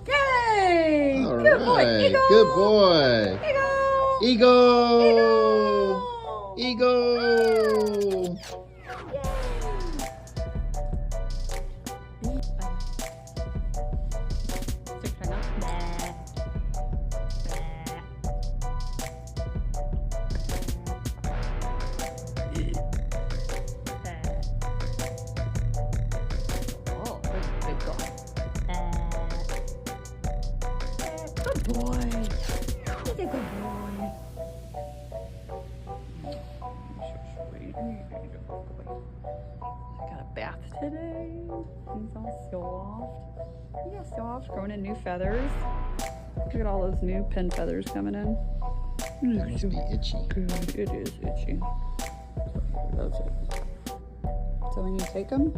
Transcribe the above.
Yay! All Good boy. right. Eagle. Good boy. Eagle. Eagle. Eagle. Oh, good boy. Good boy. He's a good boy. I got a bath today. He's all soft. Yeah, soft, growing in new feathers. Look at all those new pin feathers coming in. It must be itchy. Good. It is itchy. Loves it. So when you take them,